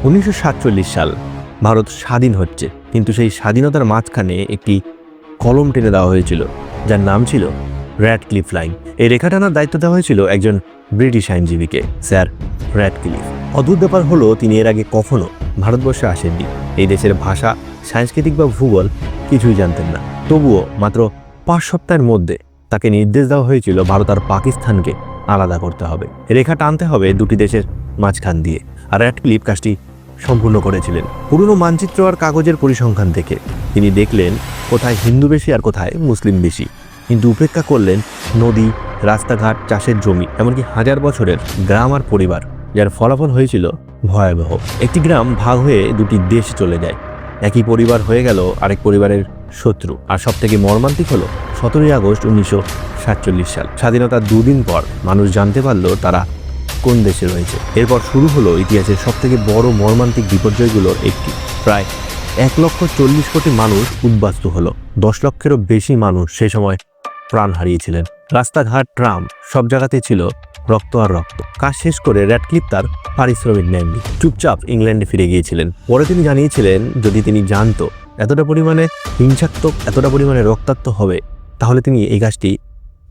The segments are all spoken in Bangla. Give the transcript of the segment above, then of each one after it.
1947 সাল ভারত স্বাধীন হচ্ছে, কিন্তু সেই স্বাধীনতার মাঝখানে একটি কলম টেনে দেওয়া হয়েছিল যার নাম ছিল র্যাডক্লিফ লাইন। এই রেখা টানার দায়িত্ব দেওয়া হয়েছিল একজন ব্রিটিশ আইনজীবীকে, স্যার র্যাডক্লিফ। অদ্ভুত ব্যাপার হলো, তিনি এর আগে কখনো ভারতবর্ষে আসেননি। এই দেশের ভাষা, সাংস্কৃতিক বা ভূগোল কিছুই জানতেন না। তবুও মাত্র 5 সপ্তাহের মধ্যে তাকে নির্দেশ দেওয়া হয়েছিল ভারত আর পাকিস্তানকে আলাদা করতে হবে, রেখা টানতে হবে দুটি দেশের মাঝখান দিয়ে। আর র্যাডক্লিফ কাজটি সম্পূর্ণ করেছিলেন। পুরনো মানচিত্র আর কাগজের পরিসংখ্যান থেকে তিনি দেখলেন কোথায় হিন্দু বেশি আর কোথায় মুসলিম বেশি, কিন্তু উপেক্ষা করলেন নদী, রাস্তাঘাট, চাষের জমি, এমনকি হাজার বছরের গ্রাম আর পরিবার, যার ফলাফল হয়েছিল ভয়াবহ। একটি গ্রাম ভাগ হয়ে দুটি দেশ চলে যায়, একই পরিবার হয়ে গেল আরেক পরিবারের শত্রু। আর সবথেকে মর্মান্তিক হলো 17ই আগস্ট 1947 সাল। স্বাধীনতার 2 দিন পর মানুষ জানতে পারল তারা কোন দেশে রয়েছে। এরপর শুরু হলো ইতিহাসের সবথেকে বড় মর্মান্তিক বিপর্যয়গুলোর একটি। প্রায় 1,40,00,000 মানুষ উদ্বাস্তু হলো। 10 লক্ষেরও বেশি মানুষ সে সময় প্রাণ হারিয়েছিলেন। রাস্তাঘাট, ট্রাম, সব জায়গাতে ছিল রক্ত আর রক্ত। কাজ শেষ করে র্যাডক্লিফ তার পারিশ্রমিক নেননি, চুপচাপ ইংল্যান্ডে ফিরে গিয়েছিলেন। পরে তিনি জানিয়েছিলেন যদি তিনি জানতো এতটা পরিমাণে হিংসাত্মক, এতটা পরিমাণে রক্তাক্ত হবে, তাহলে তিনি এই কাজটি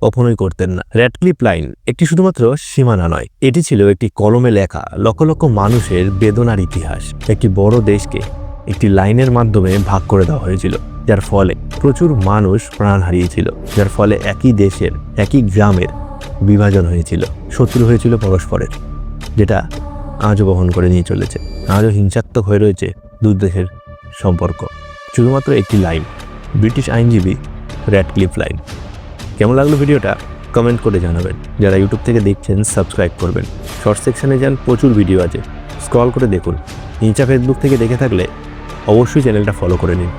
কখনোই করতেন না। র্যাডক্লিফ লাইন একটি শুধুমাত্র সীমানা নয়, এটি ছিল একটি কলমে লেখা লক্ষ লক্ষ মানুষের বেদনার ইতিহাস। একটি বড় দেশকে একটি লাইনের মাধ্যমে ভাগ করে দেওয়া হয়েছিল, যার ফলে প্রচুর মানুষ প্রাণ হারিয়েছিল, যার ফলে একই দেশের, একই গ্রামের বিভাজন হয়েছিল, শত্রু হয়েছিল পরস্পরের, যেটা আজও বহন করে নিয়ে চলেছে। আজও হিংসাত্মক হয়ে রয়েছে দুই দেশের সম্পর্ক, শুধুমাত্র একটি লাইন, ব্রিটিশ আইনজীবী র্যাডক্লিফ লাইন। কেমন লাগলো ভিডিওটা কমেন্ট করে জানাবেন। যারা ইউটিউব থেকে দেখছেন সাবস্ক্রাইব করবেন। শর্ট সেকশনে যান, প্রচুর ভিডিও আছে, স্ক্রল করে দেখুন। ইনস্টা, ফেসবুক থেকে দেখে থাকলে অবশ্যই চ্যানেলটা ফলো করে নিন।